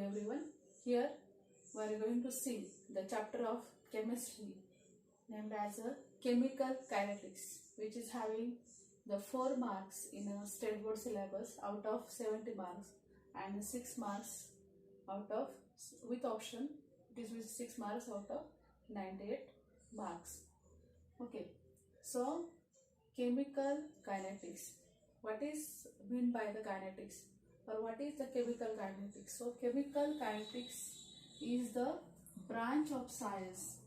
everyone. Here we are going to see the chapter of chemistry named as a chemical kinetics, which is having the 4 marks in a state board syllabus out of 70 marks and 6 marks out of, with option, it is with 6 marks out of 98 marks. Okay, so chemical kinetics. What is meant by the kinetics, or what is the chemical kinetics? So chemical kinetics is the branch of science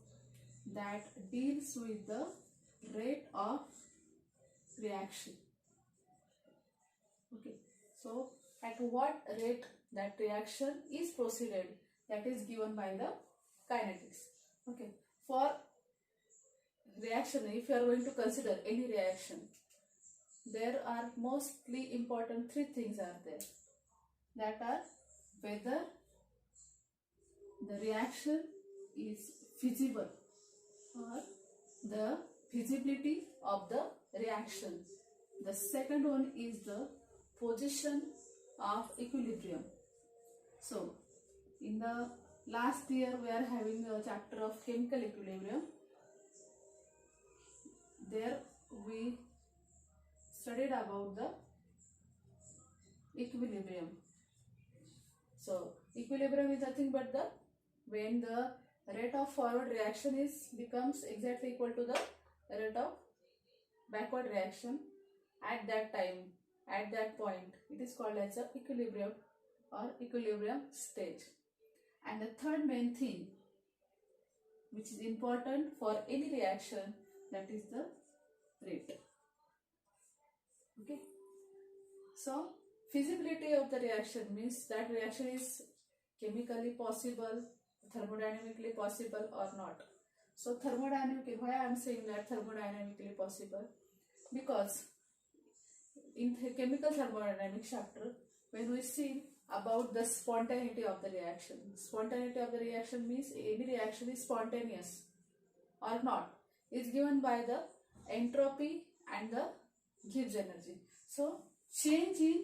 that deals with the rate of reaction. Okay, so at what rate that reaction is proceeded, that is given by the kinetics. Okay, for reaction, if you are going to consider any reaction, there are mostly important 3 things are there, that are whether the reaction is feasible or the feasibility of the reaction. The second one is the position of equilibrium. So in the last year we are having a chapter of chemical equilibrium. There we studied about the equilibrium. So equilibrium is nothing but the when the rate of forward reaction is becomes exactly equal to the rate of backward reaction at that time, at that point, it is called as a equilibrium or equilibrium stage. And the third main thing which is important for any reaction, that is the rate. Okay, so feasibility of the reaction means that reaction is chemically possible, thermodynamically possible or not. So thermodynamically, why I am saying that thermodynamically possible? Because in the chemical thermodynamics chapter, when we see about the spontaneity of the reaction, spontaneity of the reaction means any reaction is spontaneous or not, is given by the entropy and the Gibbs energy. So change in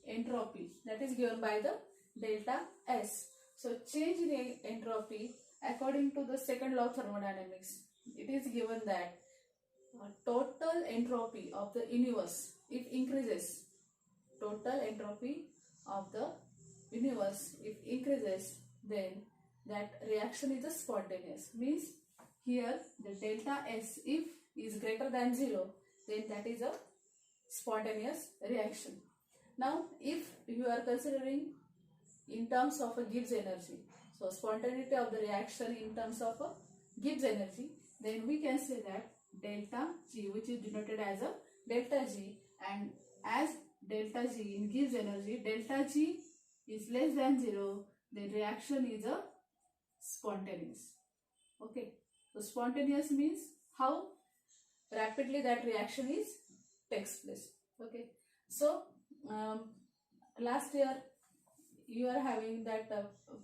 entropy, that is given by the delta S. So change in entropy according to the second law of thermodynamics, it is given that total entropy of the universe, if increases, total entropy of the universe if increases, then that reaction is a spontaneous. Means here the delta S if is greater than 0, then that is a spontaneous reaction. Now if you are considering in terms of a Gibbs energy, so spontaneity of the reaction in terms of a Gibbs energy, then we can say that delta G, which is denoted as a delta G, and as delta G in Gibbs energy, delta G is less than 0, the reaction is a spontaneous. Okay, so spontaneous means how rapidly that reaction is takes place. Okay, so last year you are having that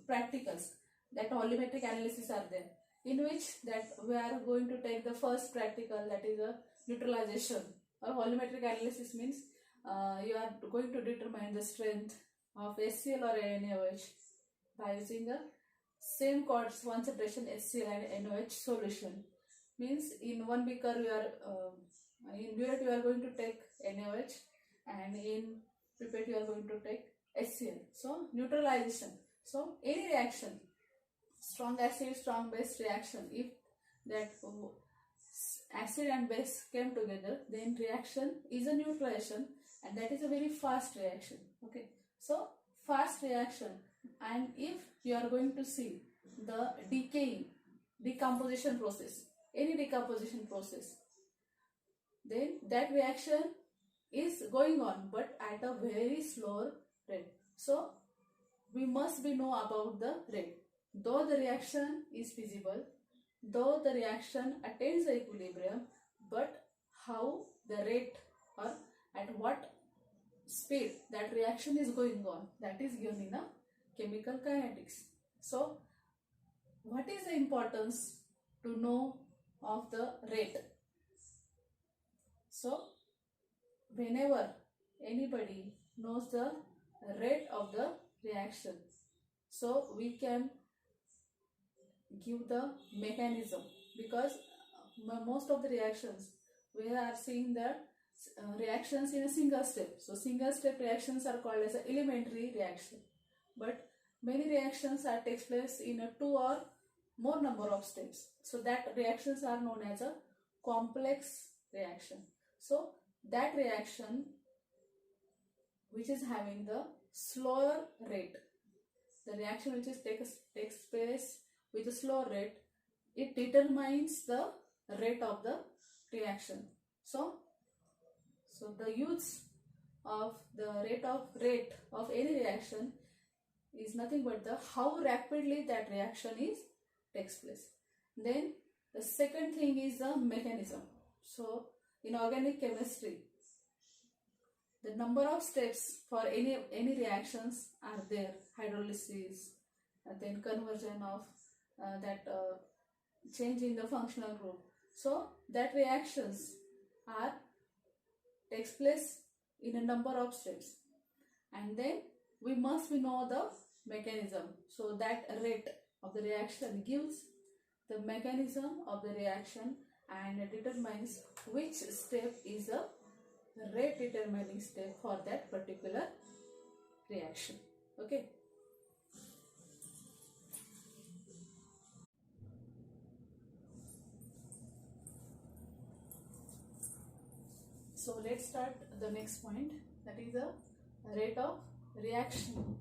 practicals, that volumetric analysis are there, in which that we are going to take the first practical, that is a neutralization. Or volumetric analysis means you are going to determine the strength of HCl or NaOH by using a same concentration HCl and NaOH solution. Means in one beaker you are in burette you are going to take NaOH, and in pipette you are going to take HCl. So neutralization. So any reaction, strong acid, strong base reaction, if that acid and base came together, then reaction is a neutralization, and that is a very fast reaction. Okay, so fast reaction, and if you are going to see the decomposition process, any decomposition process, then that reaction is going on but at a very slower rate. So we must be know about the rate. Though the reaction is feasible, though the reaction attains the equilibrium, but how the rate or at what speed that reaction is going on, that is given in a chemical kinetics. So what is the importance to know of the rate? So whenever anybody knows the rate of the reaction, So we can give the mechanism, because most of the reactions we are seeing that reactions in a single step. So single step reactions are called as an elementary reaction, but many reactions are takes place in a two or more number of steps, so that reactions are known as a complex reaction. So that reaction which is having the slower rate, the reaction which is takes place with a slower rate, it determines the rate of the reaction. So the use of the rate of any reaction is nothing but the how rapidly that reaction is takes place. Then the second thing is the mechanism. So in organic chemistry, the number of steps for any reactions are there: hydrolysis, and then conversion of that change in the functional group. So that reactions are takes place in a number of steps, and then we must know the mechanism. So that rate of the reaction gives the mechanism of the reaction and determines which step is a rate determining step for that particular reaction. Okay. So let's start the next point, that is the rate of reaction.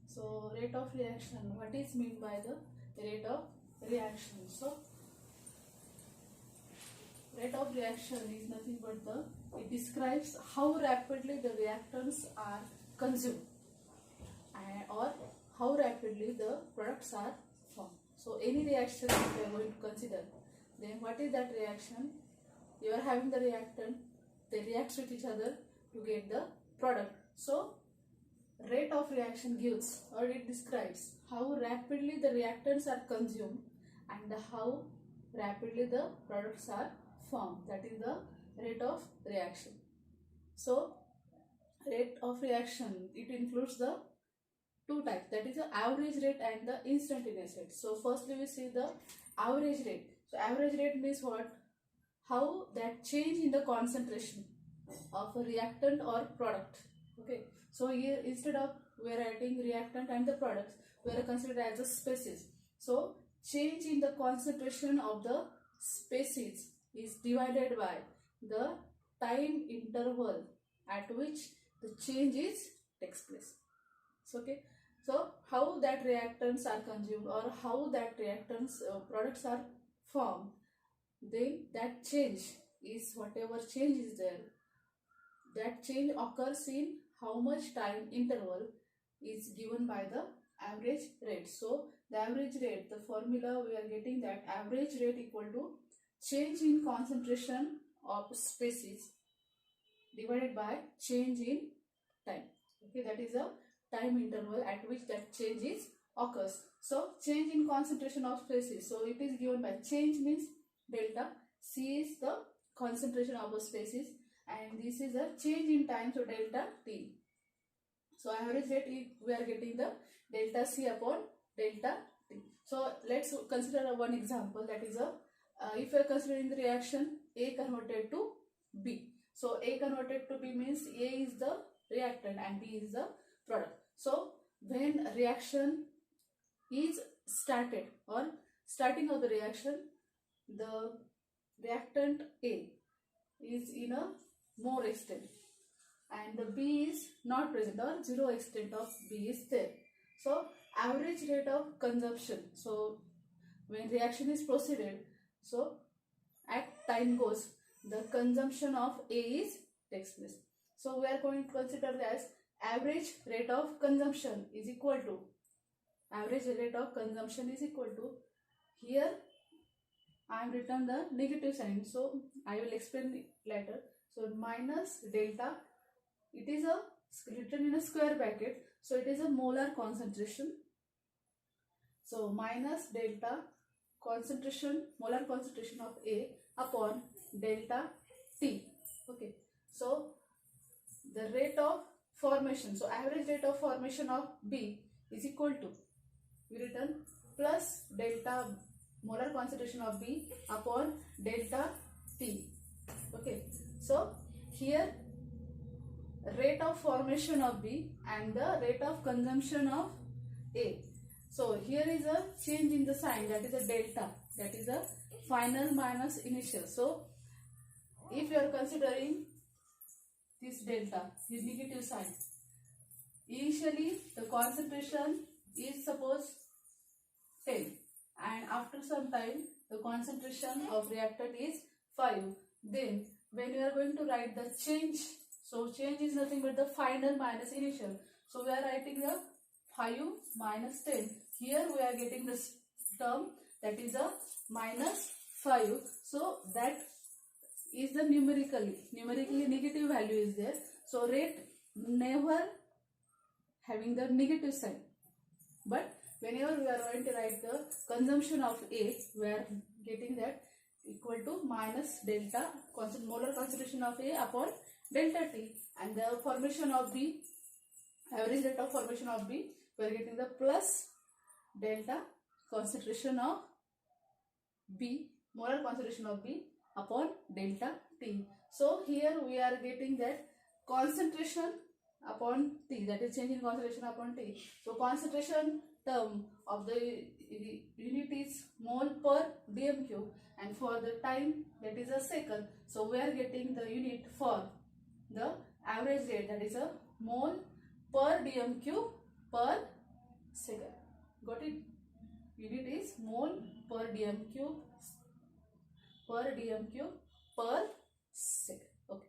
So rate of reaction, what is meant by the rate of reaction? So rate of reaction is nothing but it describes how rapidly the reactants are consumed or how rapidly the products are formed. So any reaction that we are going to consider, then what is that reaction? You are having the reactant, they react with each other to get the product. So rate of reaction gives or it describes how rapidly the reactants are consumed and how rapidly the products are formed. That is the rate of reaction. So rate of reaction, it includes the two types, that is the average rate and the instantaneous rate. So firstly we see the average rate. So average rate means what? How that change in the concentration of a reactant or product. Okay, so here instead of we are writing reactant and the products, we are considered as a species. So change in the concentration of the species is divided by the time interval at which the change is takes place. So, okay, so how that reactants are consumed or how that reactants products are formed, then that change is whatever change is there, that change occurs in how much time interval is given by the average rate. So the average rate, the formula we are getting, that average rate equal to change in concentration of species divided by change in time. Okay, that is a time interval at which that change is occurs. So change in concentration of species, so it is given by change means delta, C is the concentration of a species, and this is a change in time, so delta T. So average rate we are getting the delta C upon delta T. So let's consider one example, that is a if you are considering the reaction A converted to B. So A converted to B means A is the reactant and B is the product. So when reaction is started or starting of the reaction, the reactant A is in a more extent and the B is not present or zero extent of B is there. So average rate of consumption, so when reaction is proceeded, so at time goes, the consumption of A is takes place. So we are going to consider as average rate of consumption is equal to, average rate of consumption is equal to, here I have written the negative sign, so I will explain it later. So minus delta, it is a written in a square bracket, so it is a molar concentration. So minus delta concentration, molar concentration of A upon delta T. Okay, so the rate of formation, so average rate of formation of B is equal to, we written plus delta molar concentration of B upon delta T. Okay, so here rate of formation of B and the rate of consumption of A. So here is a change in the sign, that is a delta, that is a final minus initial. So if you are considering this delta, this negative sign, initially the concentration is suppose 10 and after some time the concentration of reactant is 5. Then when you are going to write the change, so change is nothing but the final minus initial. So we are writing the 5 minus 10. Here we are getting this term, that is a minus 5. So that is the numerically negative value is there. So rate never having the negative sign. But whenever we are going to write the consumption of A, we are getting that equal to minus delta molar concentration of A upon delta T, and the formation of B, average rate of formation of B, we are getting the plus delta concentration of B, molar concentration of B upon delta T. So here we are getting that concentration upon T, that is change in concentration upon T. So concentration term of the unit is mole per dm cube, and for the time, that is a second. So we are getting the unit for the average rate, that is a mole per dm cube per second. Got it? Unit is mole per dm cube per second. Okay.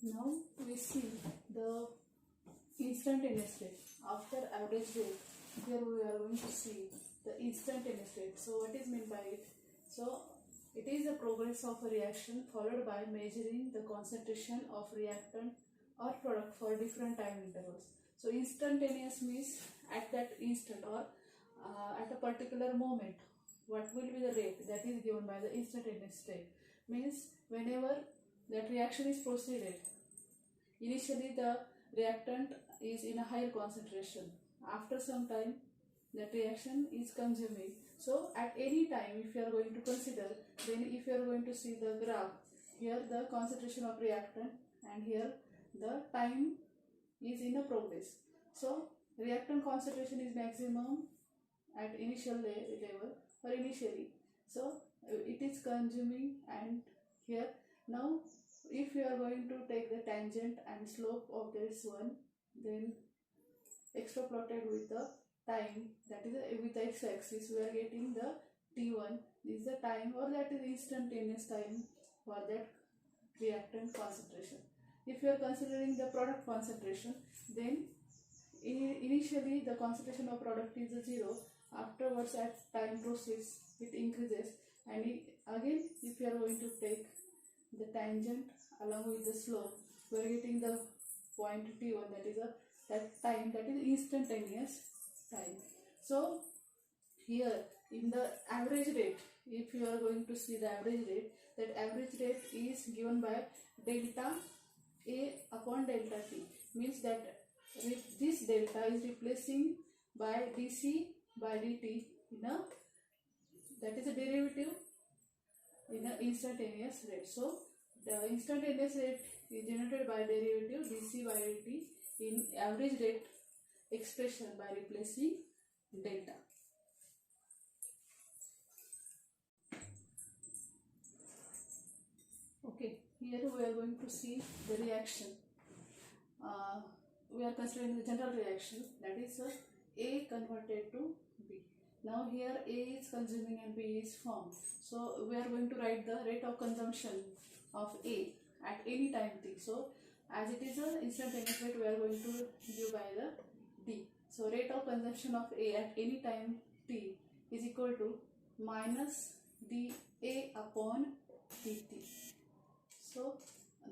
Now we see the instantaneous rate after average rate. Here we are going to see the instantaneous rate. So what is meant by it? So it is the progress of a reaction followed by measuring the concentration of reactant or product for different time intervals. So instantaneous means at that instant or at a particular moment, what will be the rate that is given by the instantaneous rate. Means whenever that reaction is proceeded, initially the reactant is in a higher concentration. After some time, that reaction is consuming. So at any time, if you are going to consider, then if you are going to see the graph, here the concentration of reactant and here the time is in a progress. So reactant concentration is maximum at initial level or initially. So it is consuming, and here now if you are going to take the tangent and slope of this one, then extrapolated with the time, that is with the x-axis, we are getting the t1. This is the time, or that is instantaneous time for that reactant concentration. If you are considering the product concentration, then initially the concentration of product is 0. Afterwards, as time proceeds, it increases, and again if you are going to take the tangent along with the slope, we are getting the point t1, that is that time, that is instantaneous time. So here in the average rate, if you are going to see the average rate, that average rate is given by delta A upon delta T. Means that this delta is replacing by dC by dt in a, that is a derivative in an instantaneous rate. So the instantaneous rate is generated by derivative dC by dt in average rate expression by replacing delta. Okay, here we are going to see the reaction. We are considering the general reaction, that is A converted to B. Now here A is consuming and B is formed. So we are going to write the rate of consumption of A at any time t. So as it is an instantaneous rate, we are going to give by the D. So rate of consumption of A at any time t is equal to minus dA upon dt. So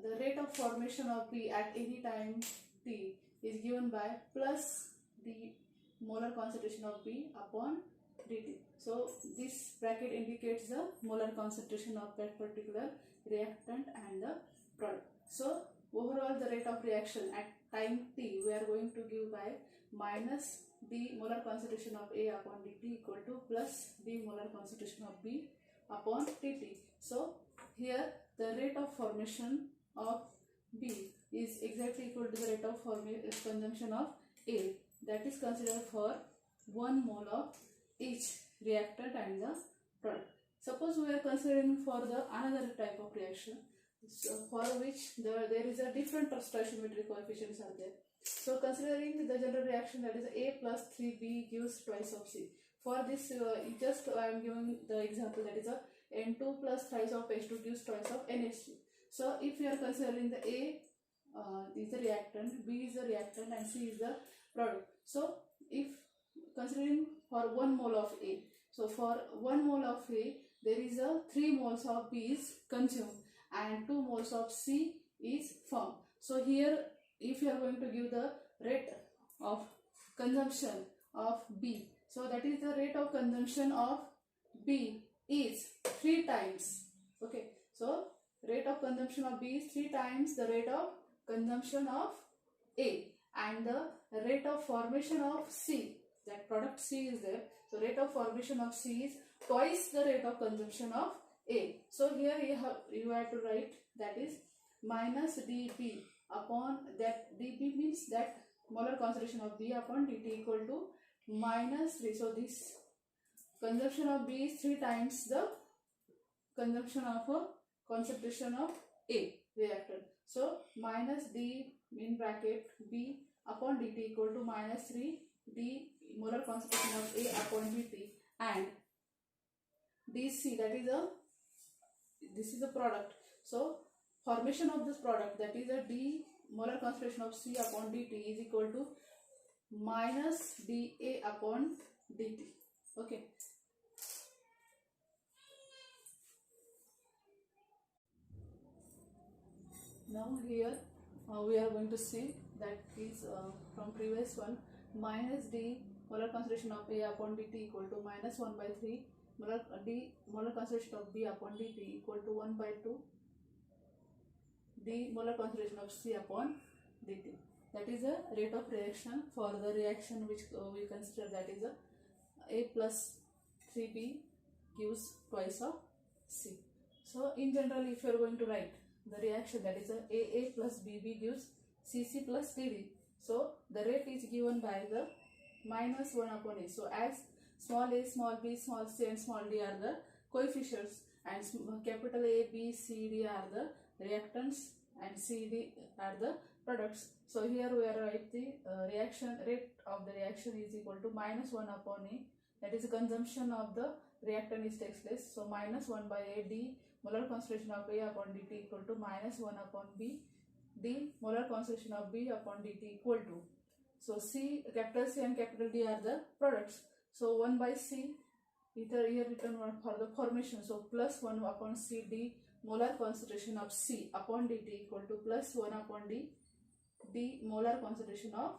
the rate of formation of B at any time t is given by plus the molar concentration of B upon dt. So this bracket indicates the molar concentration of that particular reactant and the product. So overall the rate of reaction at time t we are going to give by minus d molar concentration of A upon dt equal to plus d molar concentration of B upon dt. So here the rate of formation of B is exactly equal to the rate of consumption of A, that is considered for 1 mole of each reactant and the product. Suppose we are considering for the another type of reaction, so for which there is a different stoichiometric coefficients are there. So considering the general reaction, that is A plus 3B gives twice of C. For this just I am giving the example, that is a N2 plus thrice of H2 gives twice of NH2. So if you are considering the A is the reactant, B is the reactant and C is the product. So if considering for 1 mole of A, so for 1 mole of A there is a 3 moles of B is consumed and 2 moles of C is formed. So here if you are going to give the rate of consumption of B, so that is the rate of consumption of B is 3 times. Okay, so rate of consumption of B is 3 times the rate of consumption of A, and the rate of formation of C, that product C is there, so rate of formation of C is twice the rate of consumption of A. So here you have to write, that is minus dB upon, that dB means that molar concentration of B upon dt equal to minus 3. So this consumption of B is 3 times the consumption of a concentration of A reactant. So minus d in bracket B upon dt equal to minus 3 d molar concentration of A upon dt, and dC, that is this is a product. So formation of this product, that is a d molar concentration of C upon dt is equal to minus dA upon dt. Okay. Now here we are going to see, that is from previous one, minus d molar concentration of A upon dt equal to minus 1 by 3 molar concentration of B upon dt equal to 1 by 2 d molar concentration of C upon dt. That is a rate of reaction for the reaction which we consider, that is A plus 3B gives twice of C. So in general, if you are going to write the reaction, that is AA plus BB gives CC plus DD. So the rate is given by the minus 1 upon A. So as small a, small b, small c and small d are the coefficients, and capital A, B, C, D are the reactants and C, D are the products. So here we are write the reaction rate of the reaction is equal to minus 1 upon A, that is the consumption of the reactant is takes place. So minus 1 by A d molar concentration of A upon dt equal to minus 1 upon B d molar concentration of B upon dt equal to, so C, capital C and capital D are the products. So 1 by C, here written for the formation, so plus 1 upon C d molar concentration of C upon dt equal to plus 1 upon d molar concentration of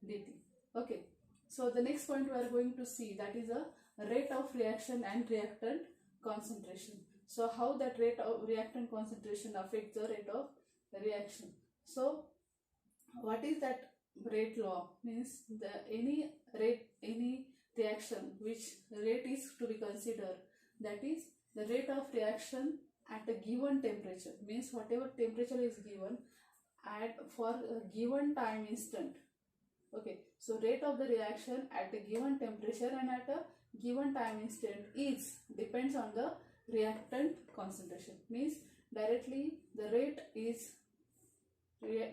dt. Okay, so the next point we are going to see, that is a rate of reaction and reactant concentration. So how that rate of reactant concentration affects the rate of the reaction. So what is that rate law? Means the any reaction which rate is to be considered, that is the rate of reaction at a given temperature, means whatever temperature is given at for a given time instant. Okay, so rate of the reaction at a given temperature and at a given time instant is depends on the reactant concentration, means directly the rate is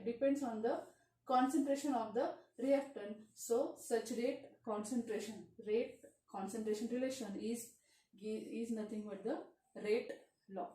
depends on the concentration of the reactant. So such rate concentration relation is nothing but the rate law.